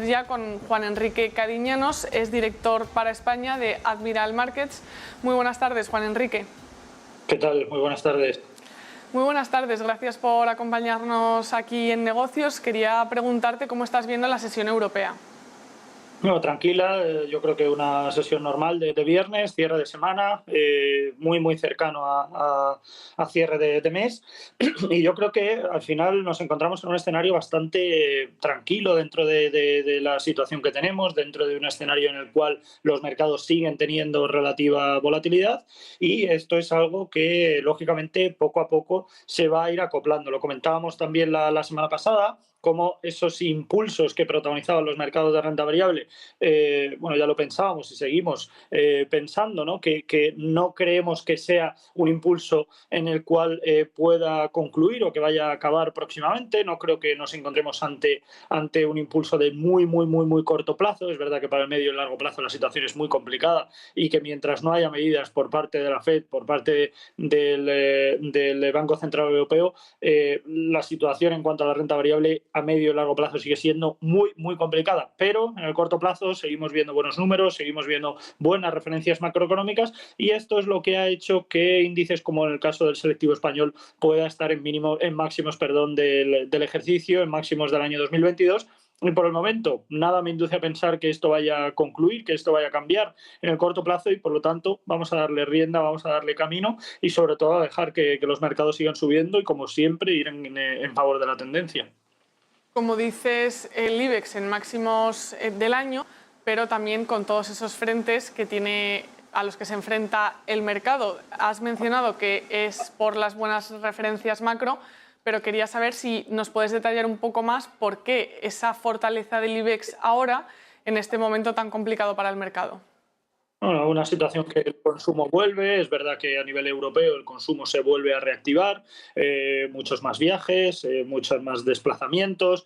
Ya con Juan Enrique Cariñanos, es director para España de Admiral Markets. Muy buenas tardes, Juan Enrique. ¿Qué tal? Muy buenas tardes. Muy buenas tardes, gracias por acompañarnos aquí en Negocios. Quería preguntarte cómo estás viendo la sesión europea. No, tranquila, yo creo que una sesión normal de viernes, cierre de semana, muy cercano a cierre de mes. Y yo creo que al final nos encontramos en un escenario bastante tranquilo dentro de la situación que tenemos, dentro de un escenario en el cual los mercados siguen teniendo relativa volatilidad, y esto es algo que lógicamente poco a poco se va a ir acoplando. Lo comentábamos también la semana pasada, cómo esos impulsos que protagonizaban los mercados de renta variable, bueno, ya lo pensábamos y seguimos pensando, ¿no? Que no creemos que sea un impulso en el cual pueda concluir o que vaya a acabar próximamente. No creo que nos encontremos ante un impulso de muy corto plazo. Es verdad que para el medio y largo plazo la situación es muy complicada y que mientras no haya medidas por parte de la FED, por parte del Banco Central Europeo, la situación en cuanto a la renta variable a medio y largo plazo sigue siendo muy complicada, pero en el corto plazo seguimos viendo buenos números, seguimos viendo buenas referencias macroeconómicas, y esto es lo que ha hecho que índices como en el caso del selectivo español pueda estar en máximos del ejercicio, en máximos del año 2022. Y por el momento nada me induce a pensar que esto vaya a concluir, que esto vaya a cambiar en el corto plazo, y por lo tanto vamos a darle rienda, vamos a darle camino y sobre todo a dejar que los mercados sigan subiendo y, como siempre, ir en favor de la tendencia. Como dices, el IBEX en máximos del año, pero también con todos esos frentes que tiene, a los que se enfrenta el mercado. Has mencionado que es por las buenas referencias macro, pero quería saber si nos puedes detallar un poco más por qué esa fortaleza del IBEX ahora, en este momento tan complicado para el mercado. Bueno, una situación que el consumo vuelve, es verdad que a nivel europeo el consumo se vuelve a reactivar, muchos más viajes, muchos más desplazamientos,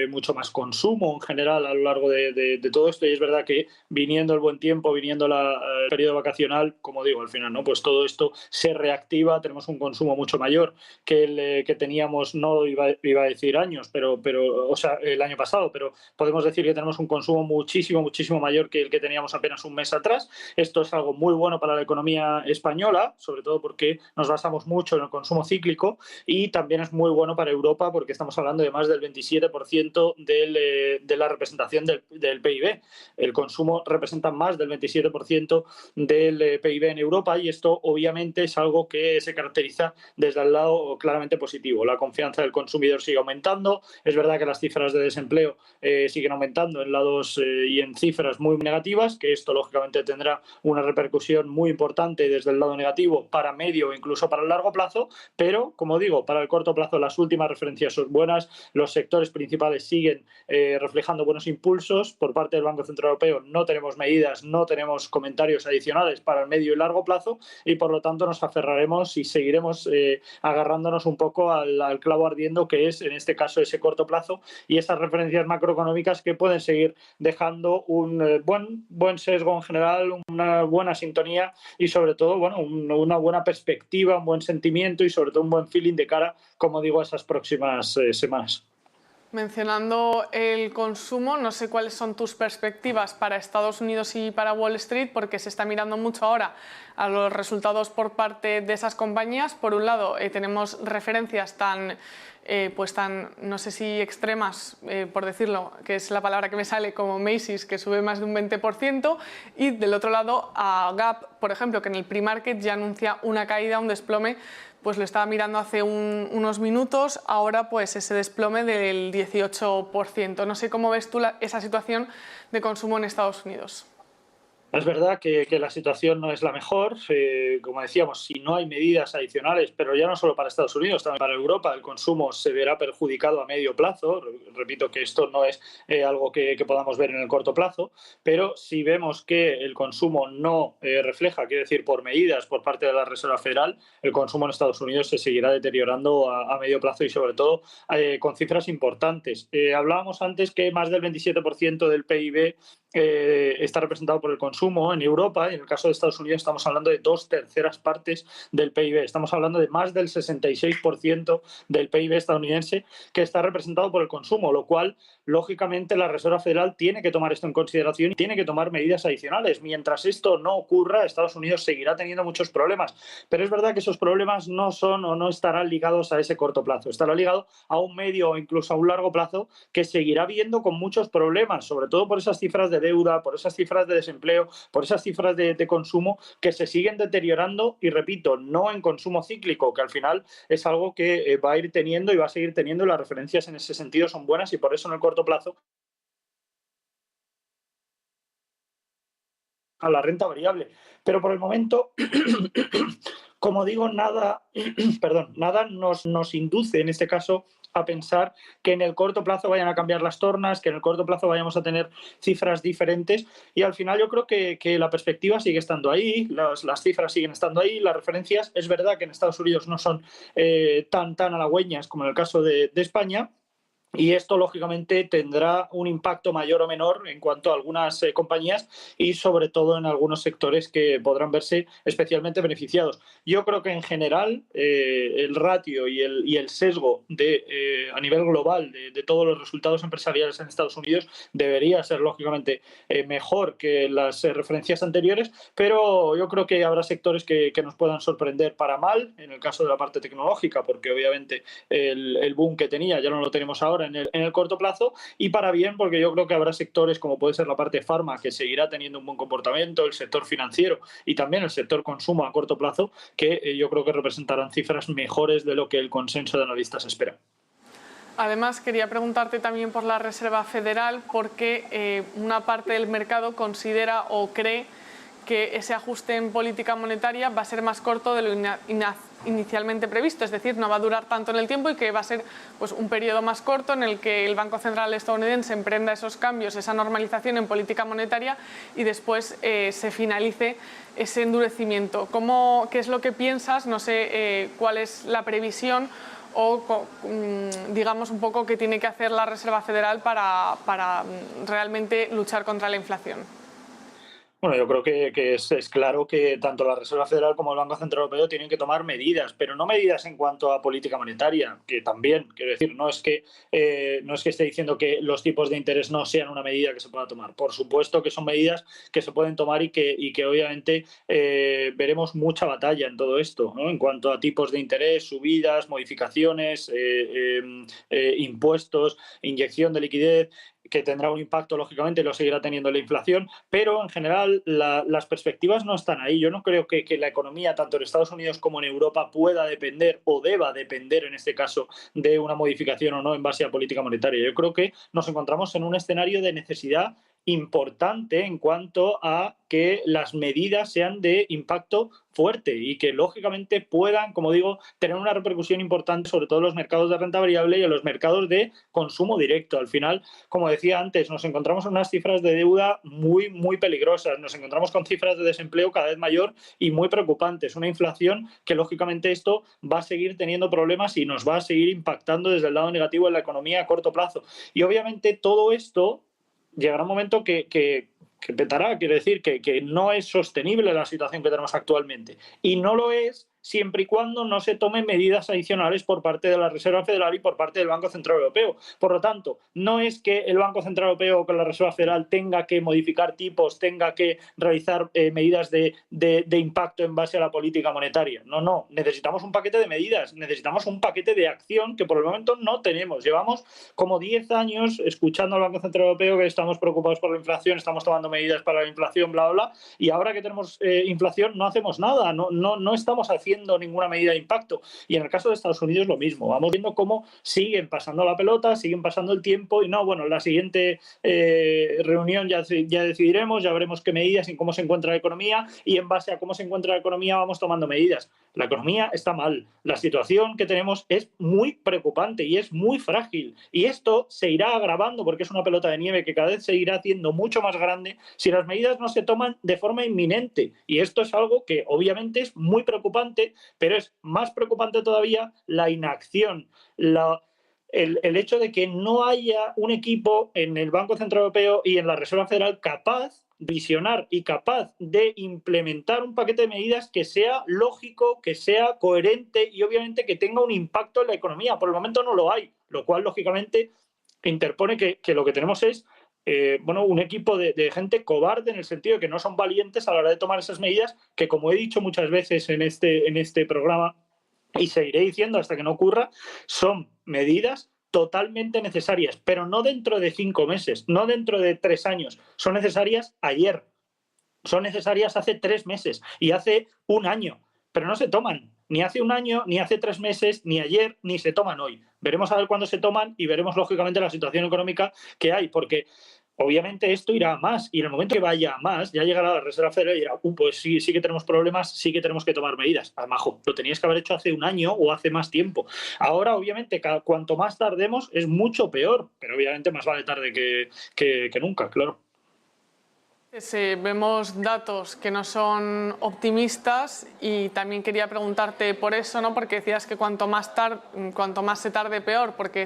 mucho más consumo en general a lo largo de todo esto, y es verdad que viniendo el buen tiempo, viniendo el periodo vacacional, como digo, al final, ¿no? Pues todo esto se reactiva, tenemos un consumo mucho mayor que el que teníamos, no iba a decir años, o sea, el año pasado, pero podemos decir que tenemos un consumo muchísimo mayor que el que teníamos apenas un mes atrás. Esto es algo muy bueno para la economía española, sobre todo porque nos basamos mucho en el consumo cíclico, y también es muy bueno para Europa porque estamos hablando de más del 27% de la representación del PIB. El consumo representa más del 27% del PIB en Europa, y esto obviamente es algo que se caracteriza desde el lado claramente positivo. La confianza del consumidor sigue aumentando. Es verdad que las cifras de desempleo siguen aumentando en lados y en cifras muy negativas, que esto lógicamente tendrá una repercusión muy importante desde el lado negativo para medio e incluso para el largo plazo, pero, como digo, para el corto plazo las últimas referencias son buenas, los sectores principales siguen reflejando buenos impulsos. Por parte del Banco Central Europeo no tenemos medidas, no tenemos comentarios adicionales para el medio y largo plazo, y por lo tanto nos aferraremos y seguiremos agarrándonos un poco al clavo ardiendo, que es en este caso ese corto plazo y esas referencias macroeconómicas que pueden seguir dejando un buen sesgo en general, una buena sintonía y sobre todo, bueno, una buena perspectiva, un buen sentimiento y sobre todo un buen feeling de cara, como digo, a esas próximas semanas. Mencionando el consumo, no sé cuáles son tus perspectivas para Estados Unidos y para Wall Street, porque se está mirando mucho ahora a los resultados por parte de esas compañías. Por un lado, tenemos referencias tan, no sé si extremas, por decirlo, que es la palabra que me sale, como Macy's, que sube más de un 20%, y del otro lado a Gap, por ejemplo, que en el pre-market ya anuncia una caída, un desplome. Pues lo estaba mirando hace unos minutos, ahora pues ese desplome del 18%. No sé cómo ves tú esa situación de consumo en Estados Unidos. Es verdad que la situación no es la mejor, como decíamos, si no hay medidas adicionales, pero ya no solo para Estados Unidos, también para Europa, el consumo se verá perjudicado a medio plazo. Repito que esto no es algo que podamos ver en el corto plazo, pero si vemos que el consumo no refleja, quiero decir, por medidas por parte de la Reserva Federal, el consumo en Estados Unidos se seguirá deteriorando a medio plazo y sobre todo con cifras importantes. Hablábamos antes que más del 27% del PIB está representado por el consumo en Europa, y en el caso de Estados Unidos estamos hablando de 2/3 del PIB. Estamos hablando de más del 66% del PIB estadounidense que está representado por el consumo, lo cual, lógicamente, la Reserva Federal tiene que tomar esto en consideración y tiene que tomar medidas adicionales. Mientras esto no ocurra, Estados Unidos seguirá teniendo muchos problemas. Pero es verdad que esos problemas no son o no estarán ligados a ese corto plazo. Estará ligado a un medio o incluso a un largo plazo que seguirá viendo con muchos problemas, sobre todo por esas cifras de deuda, por esas cifras de desempleo, por esas cifras de consumo que se siguen deteriorando y, repito, no en consumo cíclico, que al final es algo que va a ir teniendo y va a seguir teniendo. Las referencias en ese sentido son buenas y por eso en el corto plazo a la renta variable. Pero por el momento, como digo, nada, perdón, nada nos induce en este caso a pensar que en el corto plazo vayan a cambiar las tornas, que en el corto plazo vayamos a tener cifras diferentes, y al final yo creo que la perspectiva sigue estando ahí, las cifras siguen estando ahí, las referencias, es verdad que en Estados Unidos no son tan halagüeñas como en el caso de España. Y esto, lógicamente, tendrá un impacto mayor o menor en cuanto a algunas compañías y, sobre todo, en algunos sectores que podrán verse especialmente beneficiados. Yo creo que, en general, el ratio y el sesgo a nivel global de todos los resultados empresariales en Estados Unidos debería ser, lógicamente, mejor que las referencias anteriores, pero yo creo que habrá sectores que nos puedan sorprender para mal, en el caso de la parte tecnológica, porque, obviamente, el boom que tenía ya no lo tenemos ahora en el corto plazo, y para bien, porque yo creo que habrá sectores como puede ser la parte farma, que seguirá teniendo un buen comportamiento, el sector financiero y también el sector consumo a corto plazo, que yo creo que representarán cifras mejores de lo que el consenso de analistas espera. Además, quería preguntarte también por la Reserva Federal, porque una parte del mercado considera o cree que ese ajuste en política monetaria va a ser más corto de lo inicialmente previsto, es decir, no va a durar tanto en el tiempo y que va a ser pues, un periodo más corto en el que el Banco Central estadounidense emprenda esos cambios, esa normalización en política monetaria y después se finalice ese endurecimiento. ¿Qué es lo que piensas? No sé cuál es la previsión o digamos un poco qué tiene que hacer la Reserva Federal para realmente luchar contra la inflación. Bueno, yo creo que es claro que tanto la Reserva Federal como el Banco Central Europeo tienen que tomar medidas, pero no medidas en cuanto a política monetaria, que también, quiero decir, no es que esté diciendo que los tipos de interés no sean una medida que se pueda tomar. Por supuesto que son medidas que se pueden tomar y que obviamente veremos mucha batalla en todo esto, ¿no? En cuanto a tipos de interés, subidas, modificaciones, impuestos, inyección de liquidez, que tendrá un impacto, lógicamente, y lo seguirá teniendo la inflación, pero en general las perspectivas no están ahí. Yo no creo que la economía, tanto en Estados Unidos como en Europa, pueda depender o deba depender, en este caso, de una modificación o no en base a política monetaria. Yo creo que nos encontramos en un escenario de necesidad importante en cuanto a que las medidas sean de impacto fuerte y que lógicamente puedan, como digo, tener una repercusión importante sobre todo en los mercados de renta variable y en los mercados de consumo directo. Al final, como decía antes, nos encontramos en unas cifras de deuda muy peligrosas, nos encontramos con cifras de desempleo cada vez mayor y muy preocupantes, una inflación que lógicamente esto va a seguir teniendo problemas y nos va a seguir impactando desde el lado negativo en la economía a corto plazo. Y obviamente todo esto llegará un momento que petará, quiero decir, que no es sostenible la situación que tenemos actualmente. Y no lo es siempre y cuando no se tomen medidas adicionales por parte de la Reserva Federal y por parte del Banco Central Europeo. Por lo tanto, no es que el Banco Central Europeo o que la Reserva Federal tenga que modificar tipos, tenga que realizar medidas de impacto en base a la política monetaria. No. Necesitamos un paquete de medidas, necesitamos un paquete de acción que por el momento no tenemos. Llevamos como 10 años escuchando al Banco Central Europeo que estamos preocupados por la inflación, estamos tomando medidas para la inflación, bla, bla, bla, y ahora que tenemos inflación no hacemos nada, no estamos haciendo ninguna medida de impacto. Y en el caso de Estados Unidos lo mismo. Vamos viendo cómo siguen pasando la pelota, siguen pasando el tiempo y la siguiente reunión ya decidiremos, ya veremos qué medidas y cómo se encuentra la economía y en base a cómo se encuentra la economía vamos tomando medidas. La economía está mal. La situación que tenemos es muy preocupante y es muy frágil. Y esto se irá agravando porque es una pelota de nieve que cada vez se irá haciendo mucho más grande si las medidas no se toman de forma inminente. Y esto es algo que obviamente es muy preocupante, pero es más preocupante todavía la inacción, el hecho de que no haya un equipo en el Banco Central Europeo y en la Reserva Federal capaz de visionar y capaz de implementar un paquete de medidas que sea lógico, que sea coherente y obviamente que tenga un impacto en la economía. Por el momento no lo hay, lo cual lógicamente interpone que lo que tenemos es un equipo de gente cobarde en el sentido de que no son valientes a la hora de tomar esas medidas que, como he dicho muchas veces en este programa y seguiré diciendo hasta que no ocurra, son medidas totalmente necesarias, pero no dentro de 5 meses, no dentro de 3 años, son necesarias ayer, son necesarias hace 3 meses y hace un año, pero no se toman ni hace un año, ni hace 3 meses, ni ayer, ni se toman hoy. Veremos a ver cuándo se toman y veremos lógicamente la situación económica que hay, porque obviamente esto irá a más y en el momento que vaya a más ya llegará la Reserva Federal y dirá, pues sí que tenemos problemas, sí que tenemos que tomar medidas. Majo, lo tenías que haber hecho hace un año o hace más tiempo. Ahora obviamente cuanto más tardemos es mucho peor, pero obviamente más vale tarde que nunca, claro. Vemos datos que no son optimistas y también quería preguntarte por eso, ¿no? Porque decías que cuanto más se tarde peor, porque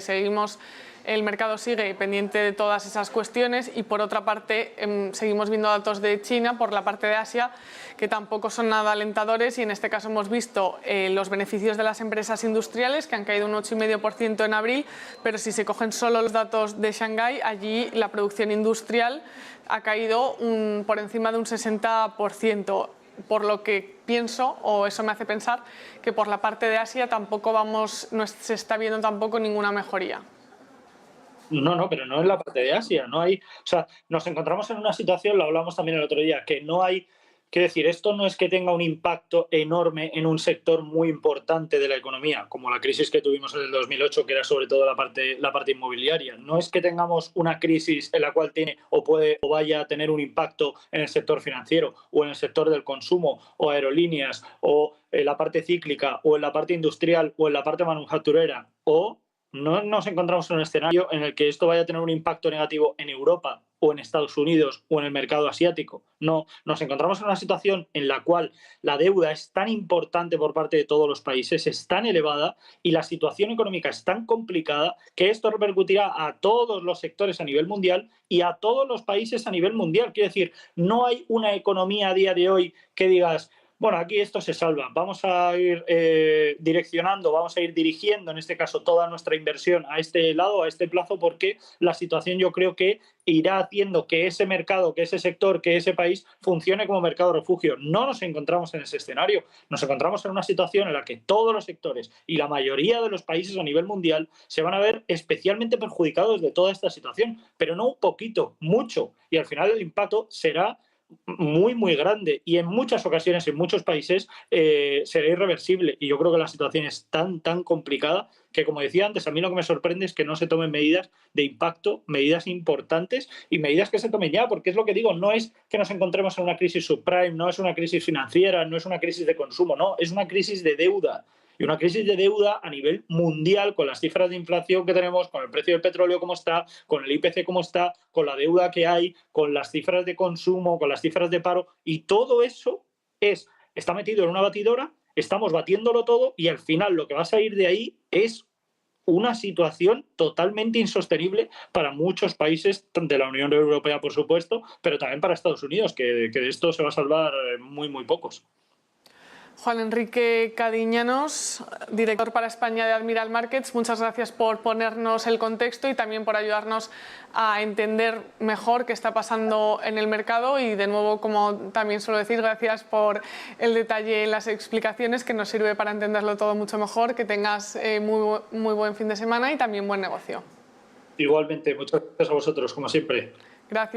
el mercado sigue pendiente de todas esas cuestiones y por otra parte seguimos viendo datos de China por la parte de Asia que tampoco son nada alentadores y en este caso hemos visto los beneficios de las empresas industriales que han caído un 8,5% en abril, pero si se cogen solo los datos de Shanghái, allí la producción industrial ha caído por encima de un 60%. Por lo que pienso, o eso me hace pensar, que por la parte de Asia no se está viendo tampoco ninguna mejoría. No, pero no en la parte de Asia, no hay, o sea, nos encontramos en una situación, lo hablamos también el otro día, que no hay, quiero decir, esto no es que tenga un impacto enorme en un sector muy importante de la economía, como la crisis que tuvimos en el 2008, que era sobre todo la parte inmobiliaria. No es que tengamos una crisis en la cual tiene o vaya a tener un impacto en el sector financiero o en el sector del consumo o aerolíneas o en la parte cíclica o en la parte industrial o en la parte manufacturera o no nos encontramos en un escenario en el que esto vaya a tener un impacto negativo en Europa o en Estados Unidos o en el mercado asiático. No, nos encontramos en una situación en la cual la deuda es tan importante por parte de todos los países, es tan elevada y la situación económica es tan complicada que esto repercutirá a todos los sectores a nivel mundial y a todos los países a nivel mundial. Quiero decir, no hay una economía a día de hoy que digas, bueno, aquí esto se salva. Vamos a ir direccionando, vamos a ir dirigiendo, en este caso, toda nuestra inversión a este lado, a este plazo, porque la situación yo creo que irá haciendo que ese mercado, que ese sector, que ese país funcione como mercado refugio. No nos encontramos en ese escenario. Nos encontramos en una situación en la que todos los sectores y la mayoría de los países a nivel mundial se van a ver especialmente perjudicados de toda esta situación, pero no un poquito, mucho. Y al final el impacto será muy, muy grande y en muchas ocasiones, en muchos países, será irreversible. Y yo creo que la situación es tan complicada que, como decía antes, a mí lo que me sorprende es que no se tomen medidas de impacto, medidas importantes y medidas que se tomen ya, porque es lo que digo, no es que nos encontremos en una crisis subprime, no es una crisis financiera, no es una crisis de consumo, no, es una crisis de deuda. Y una crisis de deuda a nivel mundial, con las cifras de inflación que tenemos, con el precio del petróleo como está, con el IPC como está, con la deuda que hay, con las cifras de consumo, con las cifras de paro, y todo eso está metido en una batidora, estamos batiéndolo todo y al final lo que va a salir de ahí es una situación totalmente insostenible para muchos países de la Unión Europea, por supuesto, pero también para Estados Unidos, que de esto se va a salvar muy, muy pocos. Juan Enrique Cadiñanos, director para España de Admiral Markets, muchas gracias por ponernos el contexto y también por ayudarnos a entender mejor qué está pasando en el mercado y de nuevo, como también suelo decir, gracias por el detalle en las explicaciones que nos sirve para entenderlo todo mucho mejor. Que tengas muy buen fin de semana y también buen negocio. Igualmente, muchas gracias a vosotros, como siempre. Gracias.